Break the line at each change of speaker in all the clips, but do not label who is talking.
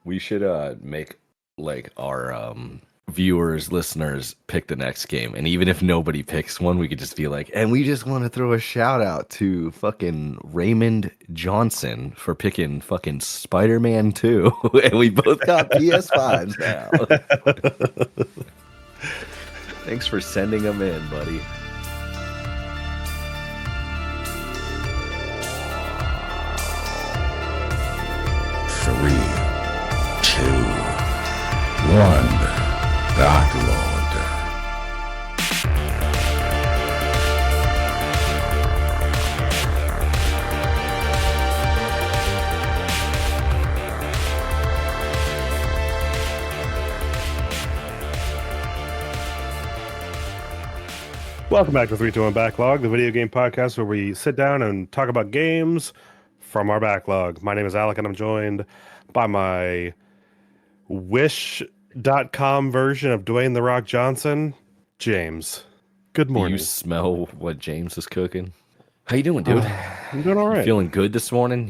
We should make like our viewers, listeners pick the next game, and even if nobody picks one, we could just be like, and we just want to throw a shout out to fucking Raymond Johnson for picking fucking Spider-Man 2, and we both got PS5s now. Thanks for sending them in, buddy.
Three, two, one. Dark Lord.
Welcome back to 321 Backlog, the video game podcast where we sit down and talk about games from our backlog. My name is Alec, and I'm joined by my Wish.com version of Dwayne "The Rock" Johnson, James. Good morning.
Do you smell what James is cooking? How you doing, dude?
I'm doing all right.
You feeling good this morning?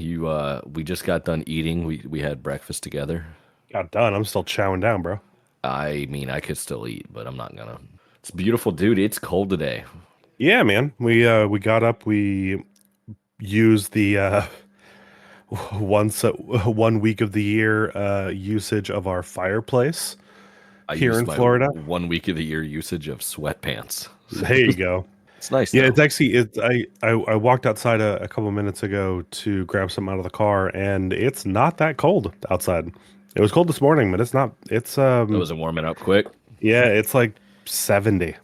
We just got done eating. We had breakfast together.
Got done. I'm still chowing down, bro.
I mean, I could still eat, but I'm not gonna. It's beautiful, dude. It's cold today.
Yeah, man. We got up. We used the 1 week of the year usage of our fireplace here in Florida.
1 week of the year usage of sweatpants.
There you go.
It's nice.
Yeah,
though.
it's actually I walked outside a couple minutes ago to grab something out of the car, and it's not that cold outside. It was cold this morning, but it's not. It's
It wasn't warming up quick.
Yeah, it's like 70.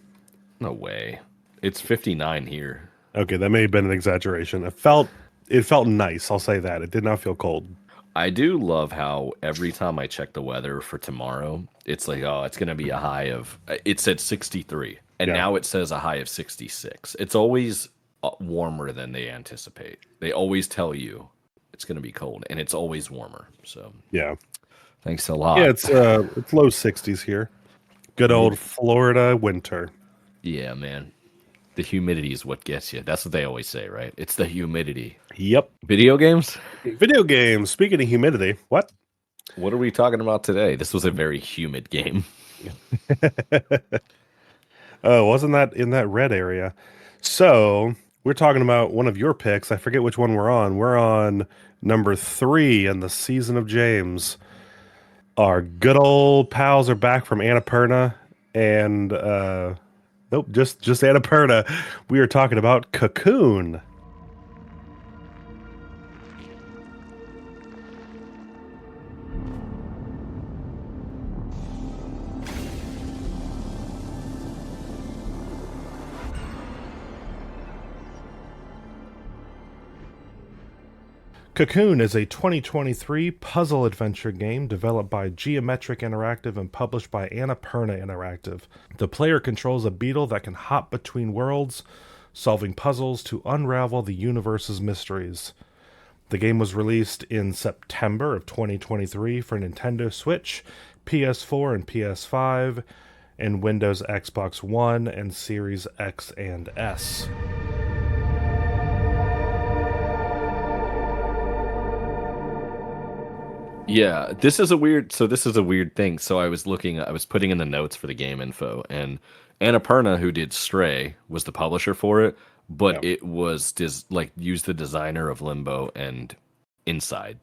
No way. It's 59 here.
Okay, that may have been an exaggeration. It felt nice. I'll say that. It did not feel cold.
I do love how every time I check the weather for tomorrow, it's like, oh, it's going to be a high of, it said 63, and now it says a high of 66. It's always warmer than they anticipate. They always tell you it's going to be cold, and it's always warmer. So,
yeah.
Thanks a lot.
Yeah, it's low 60s here. Good old Florida winter.
Yeah, man. The humidity is what gets you. That's what they always say, right? It's the humidity.
Yep.
Video games?
Video games. Speaking of humidity, what?
What are we talking about today? This was a very humid game.
Oh, wasn't that in that red area? So we're talking about one of your picks. I forget which one we're on. We're on number 3 in the season of James. Our good old pals are back from Annapurna, and nope, just Annapurna. We are talking about Cocoon. Cocoon is a 2023 puzzle adventure game developed by Geometric Interactive and published by Annapurna Interactive. The player controls a beetle that can hop between worlds, solving puzzles to unravel the universe's mysteries. The game was released in September of 2023 for Nintendo Switch, PS4 and PS5, and Windows Xbox One and Series X and S.
Yeah, this is a weird thing. So I was putting in the notes for the game info, and Annapurna, who did Stray, was the publisher for it, but it was used the designer of Limbo and Inside.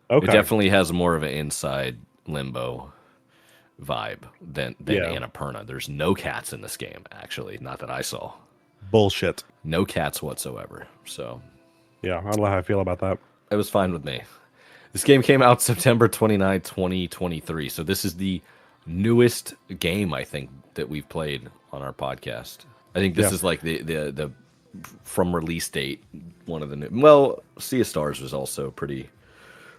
Okay. It definitely has more of an Inside Limbo vibe than Annapurna. There's no cats in this game, actually, not that I saw.
Bullshit.
No cats whatsoever. So
yeah, I don't know how I feel about that.
It was fine with me. This game came out September 29, 2023. So this is the newest game, I think, that we've played on our podcast. I think this is like the from release date, one of the new. Well, Sea of Stars was also pretty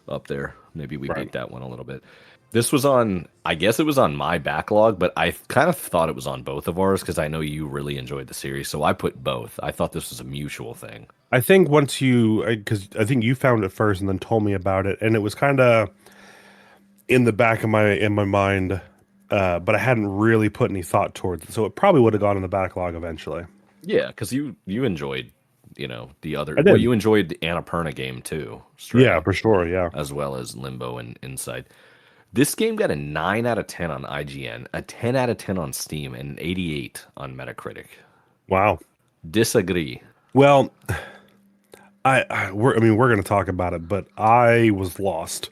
up there. Maybe we beat that one a little bit. This was on, I guess it was on my backlog, but I kind of thought it was on both of ours because I know you really enjoyed the series. So I put both. I thought this was a mutual thing.
I think because I think you found it first and then told me about it, and it was kind of in the back of my mind, but I hadn't really put any thought towards it. So it probably would have gone in the backlog eventually.
Yeah, because you enjoyed, the other. Well, you enjoyed the Annapurna game too.
Yeah, for sure. Yeah,
as well as Limbo and Inside. This game got a 9 out of 10 on IGN, a 10 out of 10 on Steam, and an 88 on Metacritic.
Wow.
Disagree.
Well, we're going to talk about it, but I was lost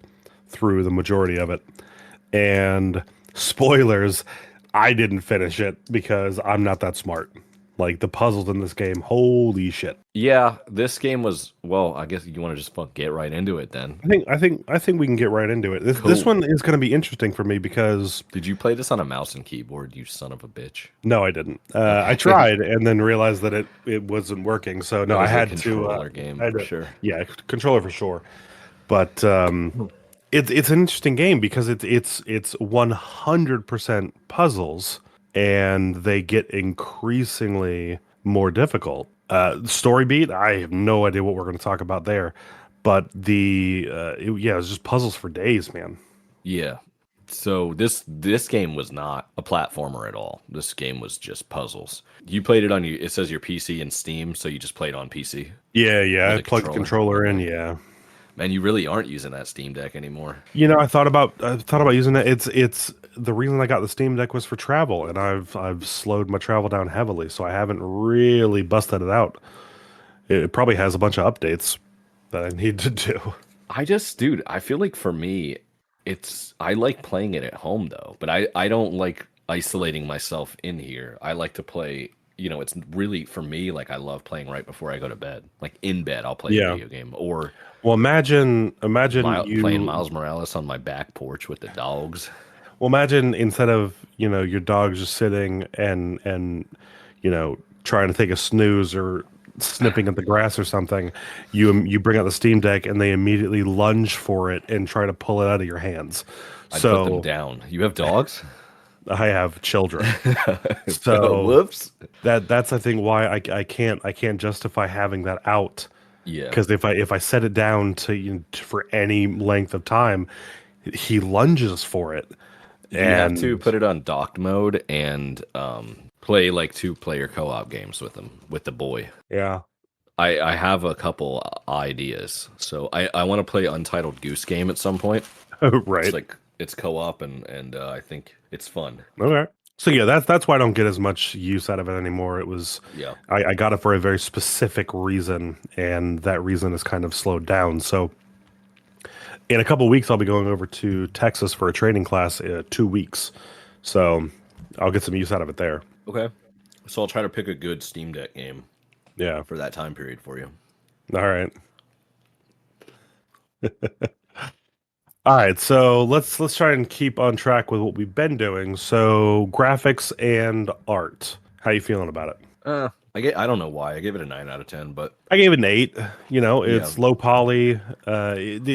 through the majority of it. And spoilers, I didn't finish it because I'm not that smart. Like the puzzles in this game, holy shit.
Yeah, this game was, well, I guess you want to just get right into it then.
I think we can get right into it. This one is going to be interesting for me because
Did you play this on a mouse and keyboard, you son of a bitch?
no, I didn't. I tried and then realized that it wasn't working. So no, I had to
controller game for sure.
Yeah, controller for sure. But it's an interesting game because it's 100% puzzles, and they get increasingly more difficult. Story beat, I have no idea what we're going to talk about there, but it was just puzzles for days, man.
Yeah. So this game was not a platformer at all. This game was just puzzles. You played it on it says your PC and Steam, so you just played on PC.
Yeah. I plugged the controller in. Yeah.
Man, you really aren't using that Steam Deck anymore.
You know, I thought about using it. It's the reason I got the Steam Deck was for travel, and I've slowed my travel down heavily, so I haven't really busted it out. It probably has a bunch of updates that I need to do.
Dude, I feel like for me, I like playing it at home though, but I don't like isolating myself in here. I like to play, it's really for me, like I love playing right before I go to bed. Like in bed, I'll play a video game, or
well, imagine you
playing Miles Morales on my back porch with the dogs.
Well, imagine instead of your dog's just sitting and trying to take a snooze or snipping at the grass or something, you bring out the Steam Deck and they immediately lunge for it and try to pull it out of your hands.
I put them down. You have dogs?
I have children. So
whoops.
That's I think why I can't justify having that out.
Yeah.
Because if I set it down to for any length of time, he lunges for it.
You have to put it on docked mode and play like 2-player co-op games with them, with the boy.
Yeah.
I have a couple ideas. So I want to play Untitled Goose Game at some point.
Right.
It's co-op and I think it's fun.
Okay. So yeah, that's why I don't get as much use out of it anymore. It was I got it for a very specific reason, and that reason is kind of slowed down. So in a couple of weeks, I'll be going over to Texas for a training class. 2 weeks, so I'll get some use out of it there.
Okay. So I'll try to pick a good Steam Deck game.
Yeah,
for that time period for you.
All right. All right, so let's try and keep on track with what we've been doing. So graphics and art. How you feeling about it?
I don't know why I gave it a 9 out of 10, but
I gave it an 8. It's low poly. I've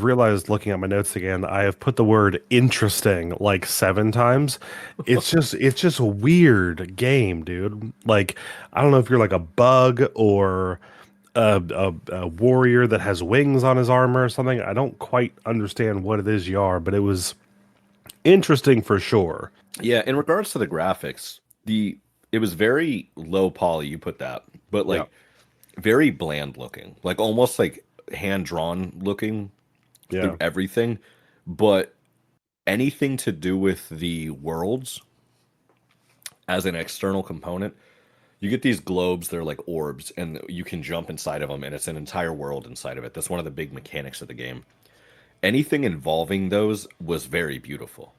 realized looking at my notes again, I have put the word interesting like 7 times. It's just a weird game, dude. Like I don't know if you're like a bug or a warrior that has wings on his armor or something. I don't quite understand what it is you are, but it was interesting for sure.
Yeah, in regards to the graphics, it was very low poly, you put that, but very bland looking, like almost like hand drawn looking through everything. But anything to do with the worlds as an external component, you get these globes, they're like orbs, and you can jump inside of them, and it's an entire world inside of it. That's one of the big mechanics of the game. Anything involving those was very beautiful.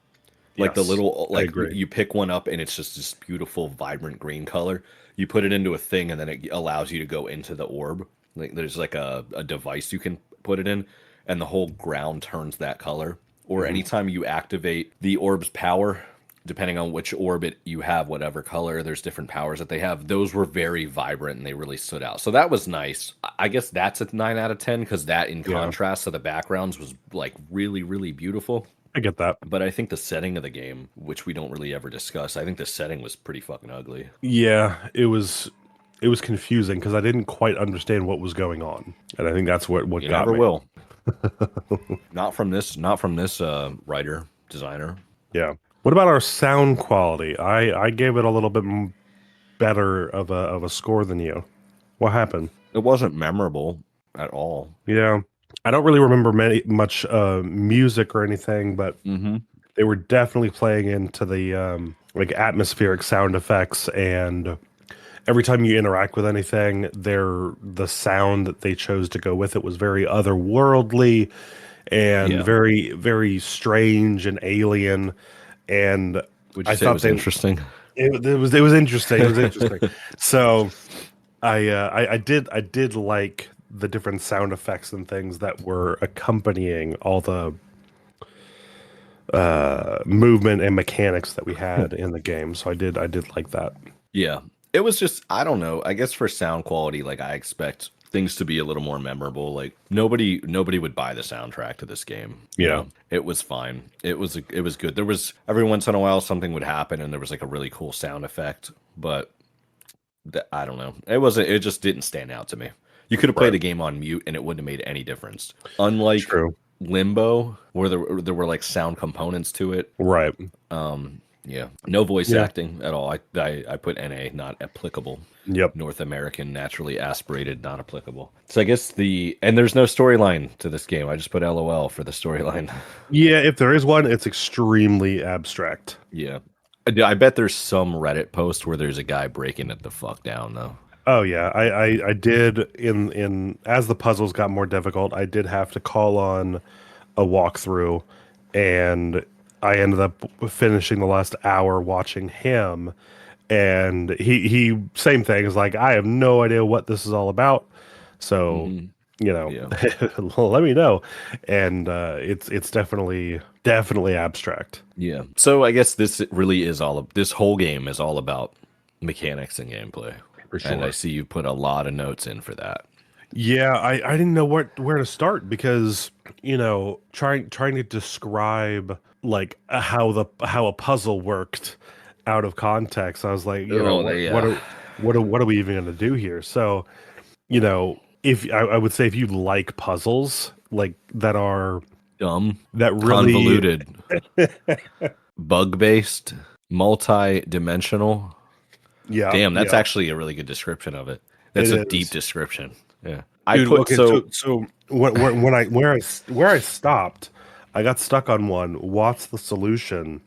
Like the little, you pick one up and it's just this beautiful, vibrant green color. You put it into a thing and then it allows you to go into the orb. Like there's like a device you can put it in, and the whole ground turns that color. Or anytime you activate the orb's power, depending on which orbit you have, whatever color, there's different powers that they have. Those were very vibrant and they really stood out. So that was nice. I guess that's a 9 out of 10 because that, in contrast to the backgrounds, was like really, really beautiful.
I get that.
But I think the setting of the game, which we don't really ever discuss, I think the setting was pretty fucking ugly.
Yeah, it was confusing because I didn't quite understand what was going on. And I think that's what
you
got
never
me.
Will. Not from this writer, designer.
Yeah. What about our sound quality? I gave it a little bit better of a score than you. What happened?
It wasn't memorable at all.
Yeah. I don't really remember much music or anything, but they were definitely playing into the like atmospheric sound effects, and every time you interact with anything, the sound that they chose to go with it was very otherworldly and
Yeah.
very very strange and alien. And
Would you
I
say it
thought
was interesting?
it was interesting. It was interesting. So I did like the different sound effects and things that were accompanying all the movement and mechanics that we had in the game. So I did like that.
Yeah. It was just, I don't know. I guess for sound quality, like I expect things to be a little more memorable. Like nobody would buy the soundtrack to this game. You
Yeah.
know? It was fine. It was good. There was every once in a while something would happen and there was like a really cool sound effect, but I don't know. It just didn't stand out to me. You could have played
Right.
the game on mute and it wouldn't have made any difference. Unlike
True.
Limbo, where there were like sound components to it.
Right.
Yeah, no voice
Yeah.
acting at all. I put NA, not applicable.
Yep.
North American, naturally aspirated, not applicable. So I guess and there's no storyline to this game. I just put LOL for the storyline.
Yeah, if there is one, it's extremely abstract.
Yeah, I bet there's some Reddit post where there's a guy breaking it the fuck down though.
Oh yeah, I did in as the puzzles got more difficult, I did have to call on a walkthrough, and I ended up finishing the last hour watching him, and he same thing is like I have no idea what this is all about, so you know,
Yeah.
let me know, and it's definitely abstract.
Yeah. So I guess this really is this whole game is all about mechanics and gameplay.
For
And I
sure.
see you put a lot of notes in for that.
Yeah, I didn't know where to start because, you know, trying to describe like how a puzzle worked out of context, I was like, you know,
Oh,
what are we even going to do here? So, you know, if I would say if you like puzzles like
Dumb,
that really
convoluted, bug-based, multi-dimensional.
yeah,
Damn, that's
yeah,
actually a really good description of it. That's
it
a deep
is.
description. Yeah.
Dude, okay, so when where I stopped, I got stuck on one. What's the solution?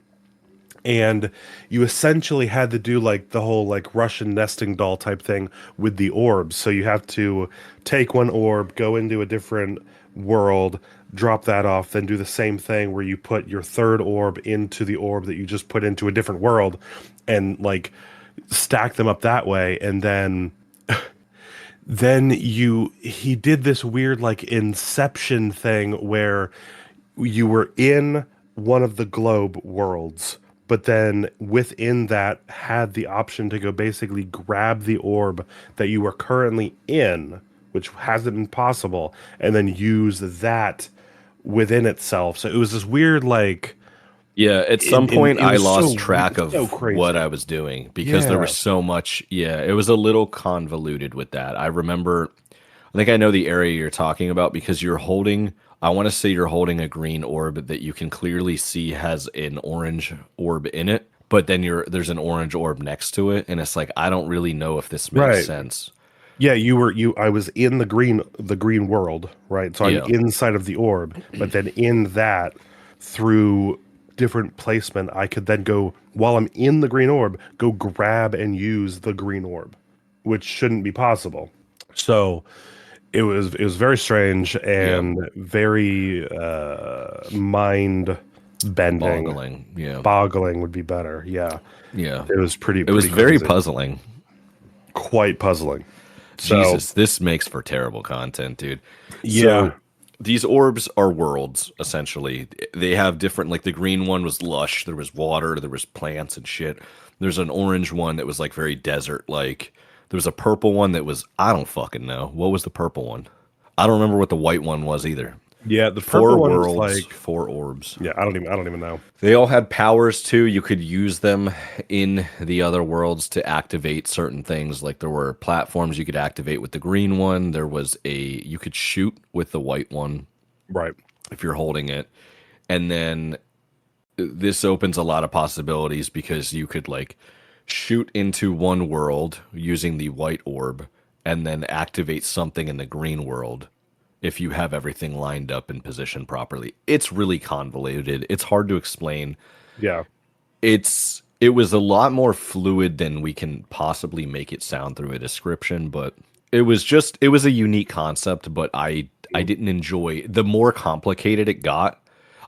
And you essentially had to do like the whole like Russian nesting doll type thing with the orbs. So you have to take one orb, go into a different world, drop that off, then do the same thing where you put your third orb into the orb that you just put into a different world, and like stack them up that way, and then he did this weird like inception thing where you were in one of the globe worlds, but then within that had the option to go basically grab the orb that you were currently in, which hasn't been possible, and then use that within itself. So it was this weird like
yeah, at some point
it
I
was
lost track of
so crazy.
what I was doing because there
Yeah.
was so much. Yeah, it was a little convoluted with that. I remember, I think I know the area you're talking about because I want to say you're holding a green orb that you can clearly see has an orange orb in it, but then there's an orange orb next to it. And it's like, I don't really know if this makes
Right.
sense.
Yeah, I was in the green world, right? So I'm
Yeah.
inside of the orb, but then in that, through different placement, I could then go, while I'm in the green orb, go grab and use the green orb, which shouldn't be possible. So it was very strange and very mind bending.
Boggling. Yeah.
Boggling would be better. Yeah.
Yeah.
It was
It was very
crazy.
puzzling.
Quite puzzling. So,
Jesus, this makes for terrible content, dude.
yeah.
So these orbs are worlds, essentially. They have different, like the green one was lush. There was water, there was plants and shit. There's an orange one that was like very desert-like. There was a purple one that was, I don't fucking know. What was the purple one? I don't remember what the white one was either.
Yeah, the
Four
purple one was
worlds,
like,
4 orbs.
yeah, I don't even know.
They all had powers too. You could use them in the other worlds to activate certain things. Like there were platforms you could activate with the green one. You could shoot with the white one
Right.
if you're holding it. And then this opens a lot of possibilities because you could like shoot into one world using the white orb and then activate something in the green world if you have everything lined up and positioned properly. It's really convoluted. It's hard to explain.
Yeah.
It was a lot more fluid than we can possibly make it sound through a description, but it was a unique concept, but I didn't enjoy the more complicated it got.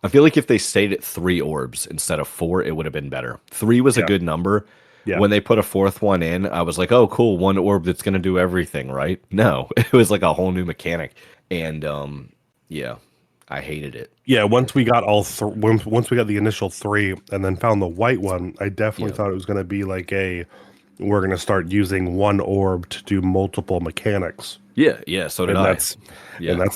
I feel like if they stayed at 3 orbs instead of 4, it would have been better. 3 was a good number.
Yeah.
When they put a 4th one in, I was like, "Oh, cool, 1 orb that's going to do everything, right?" No, it was like a whole new mechanic. And yeah, I hated it.
Yeah, once we got once we got the initial 3 and then found the white one, I definitely thought it was going to be like we're going to start using 1 orb to do multiple mechanics.
Yeah, so did
And
I.
that's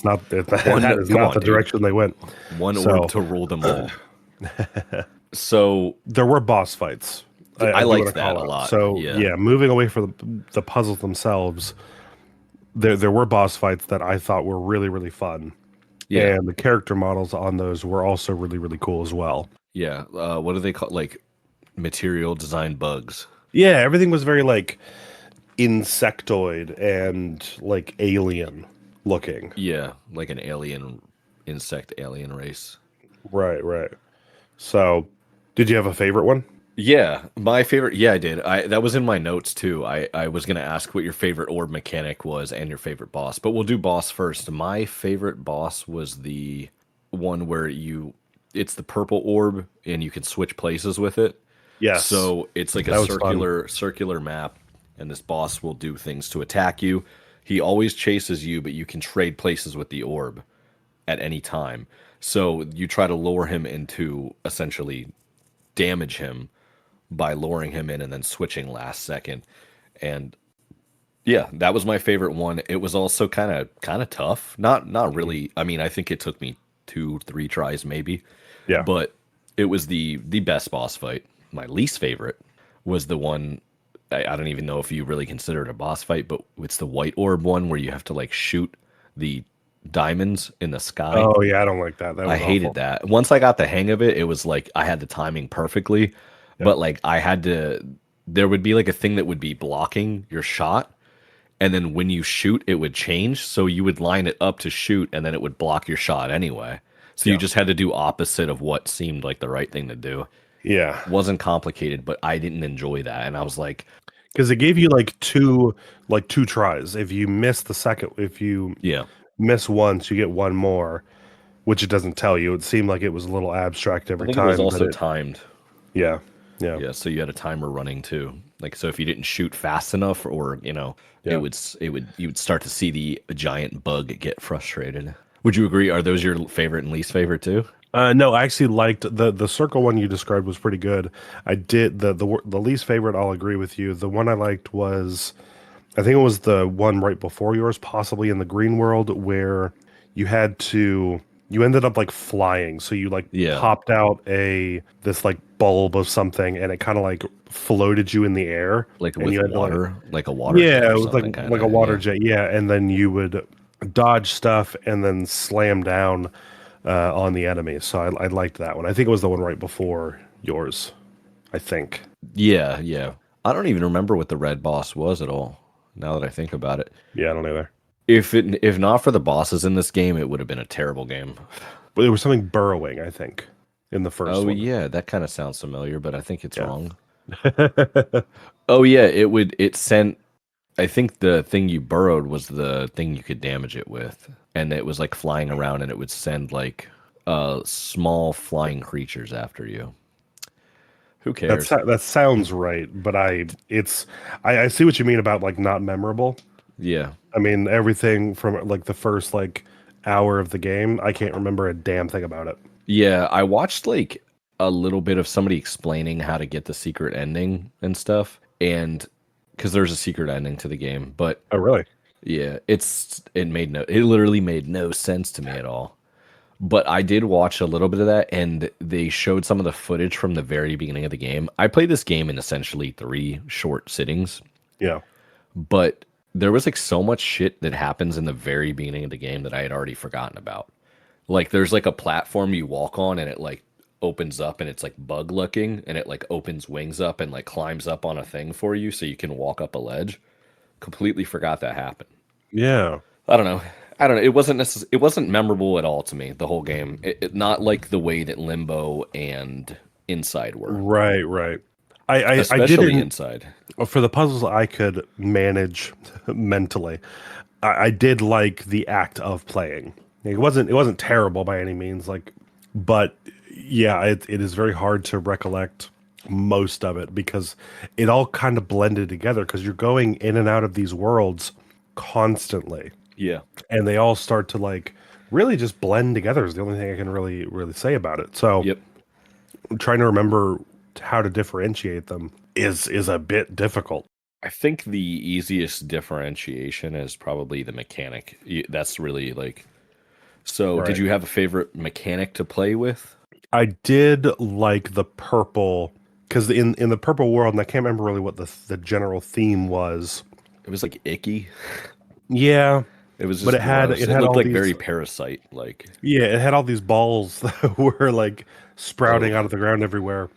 not that is not the direction they went.
1 orb to rule them all. So
there were boss fights.
I
do
liked
wanna
that
call
a
out.
lot.
So
Yeah.
moving away from the puzzles themselves, there were boss fights that I thought were really, really fun.
Yeah.
And the character models on those were also really, really cool as well.
Yeah. What do they call, like, material design bugs?
Yeah, everything was very like insectoid and like alien looking.
Yeah, like an insect alien race.
Right. So, did you have a favorite one?
Yeah, my favorite. Yeah, I did. That was in my notes too. I was gonna ask what your favorite orb mechanic was and your favorite boss, but we'll do boss first. My favorite boss was the one where it's the purple orb and you can switch places with it.
Yes.
So it's like
That
a
was
circular map, and this boss will do things to attack you. He always chases you, but you can trade places with the orb at any time. So you try to lure him into essentially damage him by luring him in and then switching last second. And yeah, that was my favorite one. It was also kind of tough. Not really. I mean, I think it took me 2-3 tries maybe.
Yeah.
But it was the best boss fight. My least favorite was the one I don't even know if you really consider it a boss fight, but it's the white orb one where you have to like shoot the diamonds in the sky.
Oh yeah, I don't like that.
I hated that. Once I got the hang of it, it was like I had the timing perfectly, but like there would be like a thing that would be blocking your shot, and then when you shoot, it would change. So you would line it up to shoot, and then it would block your shot anyway. So you just had to do opposite of what seemed like the right thing to do.
Yeah.
It wasn't complicated, but I didn't enjoy that, and I was like,
Because it gave you like two tries. If you miss if you
yeah.
miss once, you get one more, which it doesn't tell you. It seemed like it was a little abstract
I
every
think
time.
it was
but
also timed.
Yeah.
Yeah, so you had a timer running too. Like, so if you didn't shoot fast enough, or
Yeah.
you would start to see the giant bug get frustrated. Would you agree? Are those your favorite and least favorite too?
No, I actually liked the circle one you described was pretty good. I did the least favorite. I'll agree with you. The one I liked was, I think it was the one right before yours, possibly in the green world, where you ended up like flying. So you like popped out this like bulb of something, and it kind of like floated you in the air,
Like
and
with
you had
water, like a water.
yeah,
jet or
it was
something
like
kinda,
a water jet. Yeah, and then you would dodge stuff and then slam down on the enemy. So I liked that one. I think it was the one right before yours. I think.
Yeah. I don't even remember what the red boss was at all. Now that I think about it,
Yeah, I don't either.
if not for the bosses in this game, it would have been a terrible game.
But there was something burrowing, I think, in the first one.
Yeah, that kind of sounds familiar, but I think it's wrong. Oh yeah, it sent. I think the thing you burrowed was the thing you could damage it with, and it was like flying around, and it would send like small flying creatures after you. Who cares?
That sounds right, but I see what you mean about like not memorable.
Yeah.
I mean, everything from like the first like hour of the game, I can't remember a damn thing about it.
Yeah, I watched like a little bit of somebody explaining how to get the secret ending and stuff, and because there's a secret ending to the game, but
Oh, really?
yeah, it literally made no sense to me at all. But I did watch a little bit of that, and they showed some of the footage from the very beginning of the game. I played this game in essentially 3 short sittings,
Yeah.
but there was like so much shit that happens in the very beginning of the game that I had already forgotten about. Like there's like a platform you walk on, and it like opens up, and it's like bug looking, and it like opens wings up and like climbs up on a thing for you so you can walk up a ledge. Completely forgot that happened.
Yeah.
I don't know. I don't know. It wasn't memorable at all to me. The whole game, not like the way that Limbo and Inside were,
Right, right. I
especially
didn't
Inside.
for the puzzles I could manage mentally. I did like the act of playing. It wasn't terrible by any means, like, but yeah, it is very hard to recollect most of it because it all kind of blended together because you're going in and out of these worlds constantly,
Yeah.
and they all start to like really just blend together is the only thing I can really say about it. So
Yep.
trying to remember how to differentiate them is a bit difficult.
I think the easiest differentiation is probably the mechanic. That's really like. So, did
Right.
you have a favorite mechanic to play with?
I did like the purple because in the purple world, and I can't remember really what the general theme was.
It was like icky.
Yeah,
It was
but
just
it had
gross.
it
It
had
looked
all
like
these
very parasite like.
yeah it had all these balls that were like sprouting
Oh,
out of the ground everywhere.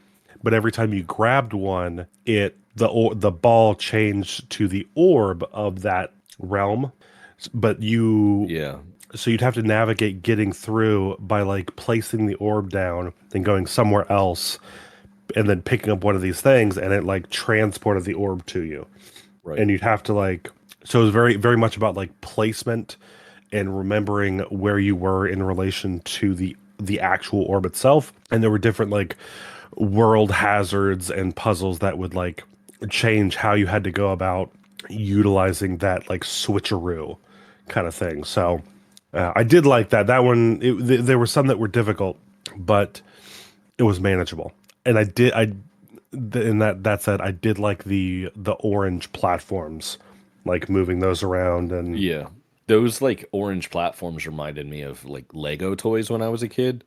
But every time you grabbed one, the ball changed to the orb of that realm. But
yeah.
so you'd have to navigate getting through by like placing the orb down, then going somewhere else, and then picking up one of these things, and it like transported the orb to you.
Right.
And you'd have to like, so it was very much about like placement and remembering where you were in relation to the actual orb itself. And there were different like world hazards and puzzles that would like change how you had to go about utilizing that like switcheroo kind of thing. So I did like that. That one, there were some that were difficult, but it was manageable. And and that said, I did like the orange platforms, like moving those around and
Yeah. Those like orange platforms reminded me of like Lego toys when I was a kid.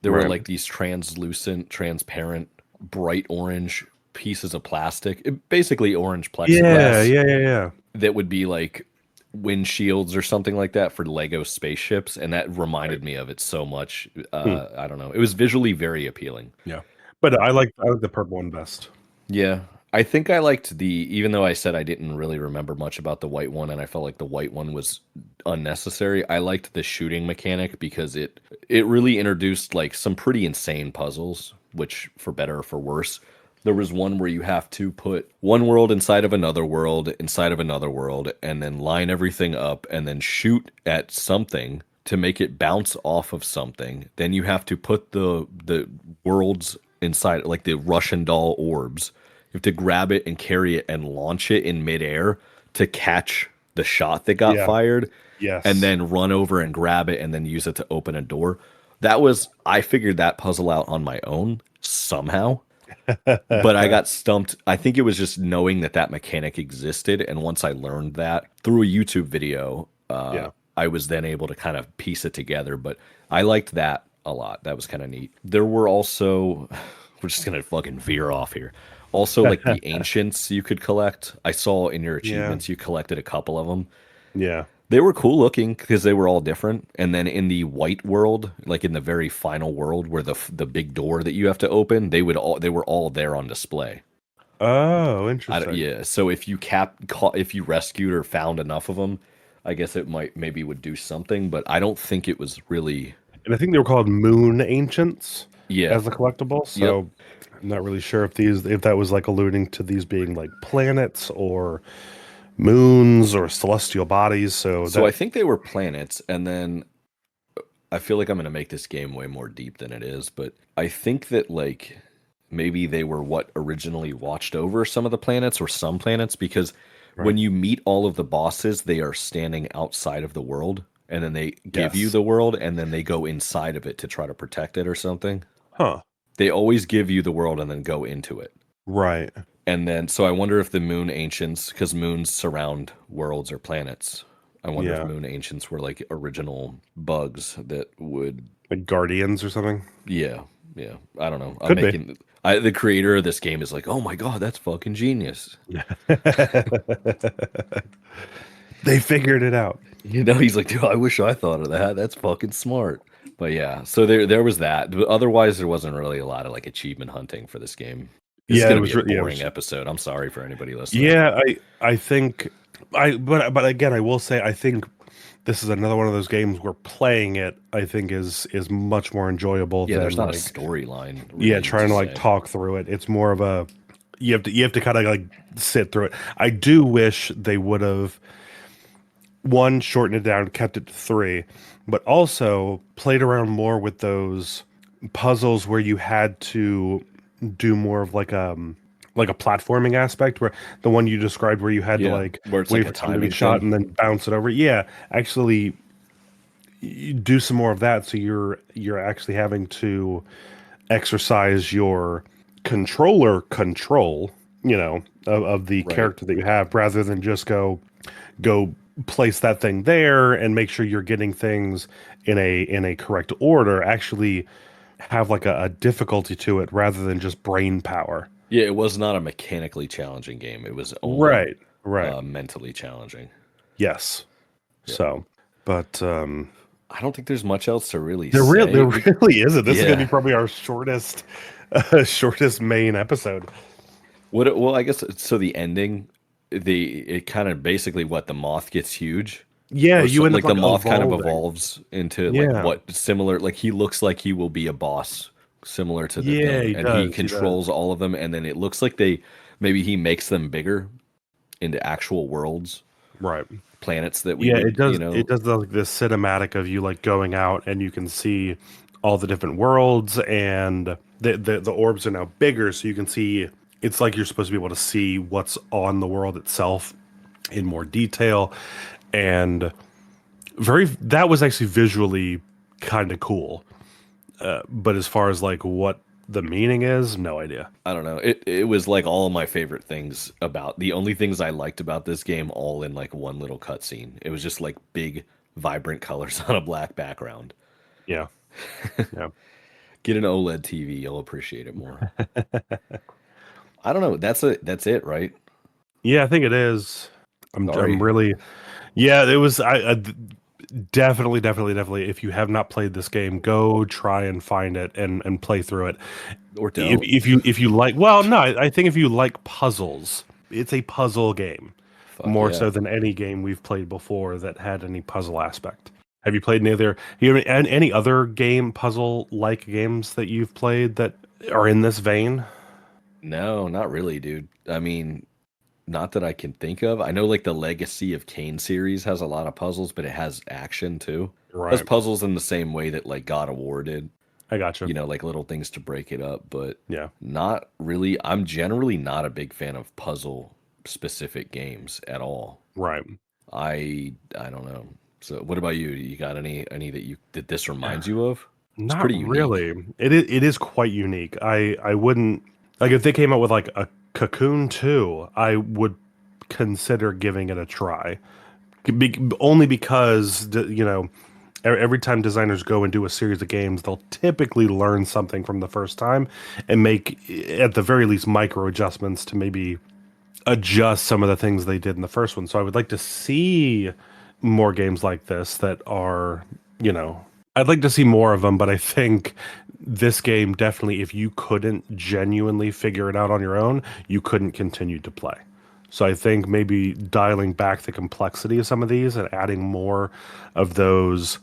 There were
right.
like these translucent, transparent, bright orange pieces of plastic, basically orange
Yeah,
plexiglass
yeah.
that would be like windshields or something like that for Lego spaceships, and that
Right.
reminded me of it so much.
Hmm.
I don't know. It was visually very appealing.
Yeah. But I like the purple one best.
Yeah. I think I liked even though I said I didn't really remember much about the white one and I felt like the white one was unnecessary, I liked the shooting mechanic because it really introduced like some pretty insane puzzles, which for better or for worse. There was one where you have to put one world inside of another world, and then line everything up and then shoot at something to make it bounce off of something. Then you have to put the worlds inside, like the Russian doll orbs. You have to grab it and carry it and launch it in midair to catch the shot that got
Yeah.
fired, and
Yes.
then run over and grab it and then use it to open a door. I figured that puzzle out on my own somehow, but I got stumped. I think it was just knowing that that mechanic existed, and once I learned that through a YouTube video,
Yeah.
I was then able to kind of piece it together. But I liked that a lot. That was kind of neat. There were also, we're just gonna fucking veer off here. Also, like the ancients you could collect. I saw in your
Yeah.
achievements you collected a couple of them.
Yeah.
They were cool looking because they were all different. And then in the white world, like in the very final world where the big door that you have to open, they were all there on display.
Oh, interesting.
Yeah. So if if you rescued or found enough of them, I guess it maybe would do something. But I don't think it was really.
And I think they were called Moon Ancients
Yeah.
as a collectible.
Yep.
So I'm not really sure if that was like alluding to these being like planets or moons or celestial bodies. So
So I
that
think they were planets, and then I feel like I'm going to make this game way more deep than it is, but I think that like maybe they were what originally watched over some of the planets or some planets because
right.
when you meet all of the bosses, they are standing outside of the world and then they give you
Yes.
the world and then they go inside of it to try to protect it or something.
Huh.
They always give you the world and then go into it.
Right.
And then so I wonder if the moon ancients, because moons surround worlds or planets. I wonder if
Yeah.
moon ancients were like original bugs that would.
Like Guardians or something.
Yeah, yeah. I don't know.
Could be.
The creator of this game is like, oh my god, that's fucking genius.
They figured it out.
You know, he's like, dude, I wish I thought of that. That's fucking smart. But yeah, so there was that. But otherwise, there wasn't really a lot of like achievement hunting for this game. This is
Yeah,
gonna
it
be
was.
a
Yeah, it
boring
was,
episode. I'm sorry for anybody listening.
yeah. I think but again, I will say I think this is another one of those games where playing it, I think, is much more enjoyable
Yeah,
than
there's not
like
a storyline.
yeah,
Really,
trying to like talk through it. It's more of a you have to kind of like sit through it. I do wish they would have one shortened it down, kept it to 3, but also played around more with those puzzles where you had to do more of like a platforming aspect, where the one you described where you had to
Yeah,
like
where it's
wait
like a
for something to be
timing
shot
thing.
and then bounce it over. Yeah, actually you do some more of that, so you're actually having to exercise your controller control, of the
Right.
character that you have, rather than just go place that thing there and make sure you're getting things in a correct order. Actually have like a difficulty to it rather than just brain power.
Yeah, it was not a mechanically challenging game. It was only
Right. Right.
mentally challenging.
Yes.
Yeah.
So, but
I don't think there's much else to really
there really
say.
there really isn't. This is going to
Yeah.
be probably our shortest main episode.
What? Well, I guess so. The ending, it kind of basically what the moth gets huge,
Yeah,
or so,
you end up
like the
like
moth kind of
evolving.
evolves into like
Yeah.
what similar. Like he looks like he will be a boss, similar to the
Yeah,
thing,
he
and he
does. He does.
controls all of them. And then it looks like maybe he makes them bigger into actual worlds,
Right.
planets that we
Yeah,
would,
it does like this cinematic of you like going out and you can see all the different worlds, and the orbs are now bigger, so you can see it's like you're supposed to be able to see what's on the world itself in more detail. And that was actually visually kind of cool. But as far as like what the meaning is, no idea.
I don't know. It was like all of my favorite things about the only things I liked about this game all in like one little cutscene. It was just like big, vibrant colors on a black background.
Yeah. Yeah.
Get an OLED TV, you'll appreciate it more. I don't know. That's it, right?
Yeah, I think it is. I'm
Sorry.
really yeah, it was I definitely if you have not played this game, go try and find it and play through it.
Or
If
don't.
you like, well, no, I think if you like puzzles, it's a puzzle game
Fuck
more
yeah.
so than any game we've played before that had any puzzle aspect. Have you played any other? You have any other game puzzle like games that you've played that are in this vein?
No, not really, dude. I mean, not that I can think of. I know like the Legacy of Kain series has a lot of puzzles, but it has action too. It has
Right.
puzzles in the same way that like God of War did.
I gotcha.
Like little things to break it up, but
Yeah.
not really. I'm generally not a big fan of puzzle specific games at all.
Right.
I don't know. So what about you? You got any that this reminds you of? It's
Not
pretty unique.
really. It is quite unique. I wouldn't like if they came out with like a Cocoon 2, I would consider giving it a try. Only because every time designers go and do a series of games, they'll typically learn something from the first time and make at the very least micro adjustments to maybe adjust some of the things they did in the first one. So I would like to see more games like this that are, I'd like to see more of them, but I think this game definitely, if you couldn't genuinely figure it out on your own, you couldn't continue to play. So I think maybe dialing back the complexity of some of these and adding more of those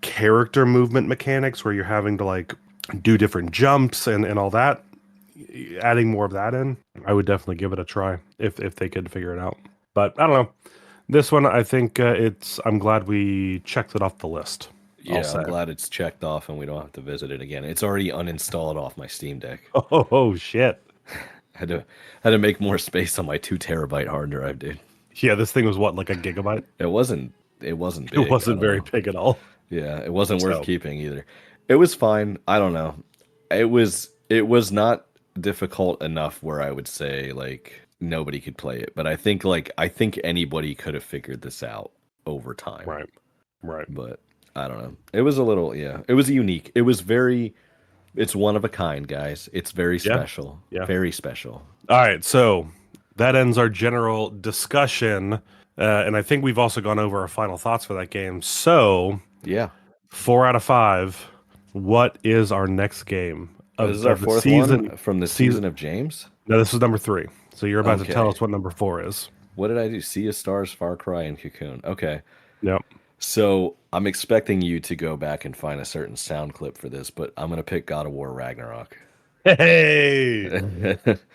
character movement mechanics where you're having to like do different jumps and all that, adding more of that in, I would definitely give it a try if they could figure it out. But I don't know. This one, I think I'm glad we checked it off the list. I'll
Yeah,
say.
I'm glad it's checked off and we don't have to visit it again. It's already uninstalled off my Steam Deck.
Oh shit.
Had to make more space on my 2 terabyte hard drive, dude.
Yeah, this thing was what, like a gigabyte?
It wasn't big.
It
I
wasn't
don't
very
know.
big at all.
Yeah, it wasn't worth
So,
keeping either. It was fine. I don't know. It was not difficult enough where I would say like nobody could play it, but I think anybody could have figured this out over time.
right. Right.
But I don't know. It was a little, yeah. It was unique. It's one of a kind, guys. It's very
Yeah.
special.
Yeah.
Very special.
All right, so that ends our general discussion, and I think we've also gone over our final thoughts for that game. So,
Yeah.
4 out of 5. What is our next game
This is our
of the
fourth
season?
one from the season of James.
No, this is number 3. So you're about to tell
Okay.
us what number 4 is.
What did I do? Sea of Stars, Far Cry, and Cocoon. Okay.
Yep.
So I'm expecting you to go back and find a certain sound clip for this, but I'm gonna pick God of War Ragnarok.
Hey,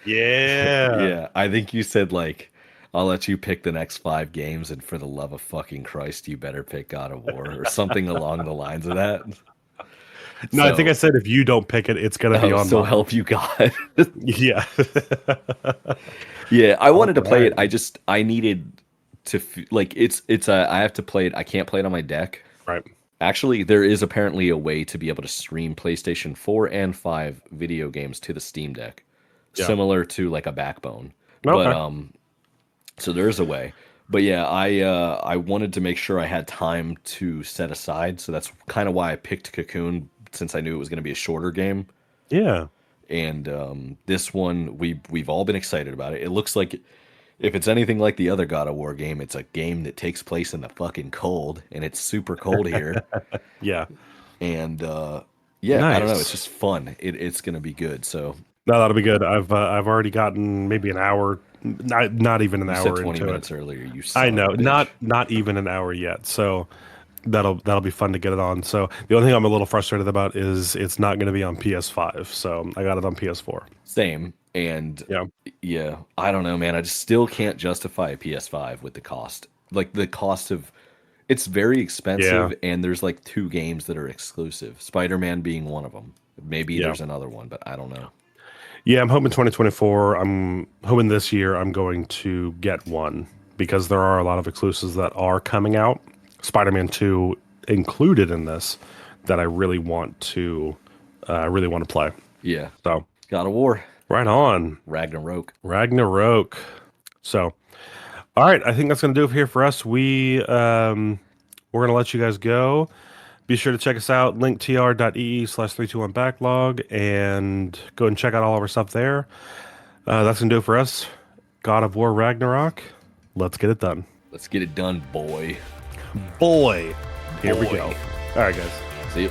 yeah.
Yeah, I think you said like I'll let you pick the next 5 games, and for the love of fucking Christ, you better pick God of War or something along the lines of that.
No, I think I
So,
said if you don't pick it, it's gonna be
oh,
on
so
mine.
help you God.
Yeah.
Yeah, I
All
wanted to play
right.
it. I needed to like I have to play it. I can't play it on my deck.
Right.
Actually, there is apparently a way to be able to stream PlayStation 4 and 5 video games to the Steam Deck,
Yeah.
similar to like a Backbone. But
Okay.
so there is a way. But yeah, I wanted to make sure I had time to set aside, so that's kind of why I picked Cocoon since I knew it was going to be a shorter game.
Yeah.
And this one we've all been excited about it. It looks like if it's anything like the other God of War game, it's a game that takes place in the fucking cold, and it's super cold here.
Yeah.
And yeah, I don't know. It's
Nice.
just fun. It's gonna be good. So
No, that'll be good. I've already gotten maybe an hour, not even an
you said
hour
20
into it.
minutes earlier. You
I
son of
know,
a bitch.
not even an hour yet. So that'll be fun to get it on. So the only thing I'm a little frustrated about is it's not going to be on PS5. So I got it on PS4.
Same. And
Yeah.
yeah, I don't know, man. I just still can't justify a PS5 with the cost. Like the cost of it's very
Yeah.
expensive, and there's like 2 games that are exclusive. Spider-Man being one of them. Maybe
Yeah.
there's another one, but I don't know.
Yeah. I'm hoping 2024. I'm hoping this year I'm going to get one because there are a lot of exclusives that are coming out. Spider-Man 2 included in this that I really want to play.
Yeah.
So
God of War.
right on.
Ragnarok.
Ragnarok. So, all right, I think that's going to do it here for us. We're going to let you guys go. Be sure to check us out, linktr.ee/321backlog, and go and check out all of our stuff there. That's going to do it for us. God of War Ragnarok. Let's get it done.
Let's get it done, boy.
Boy. Here we
Boy.
go. All right, guys.
See you.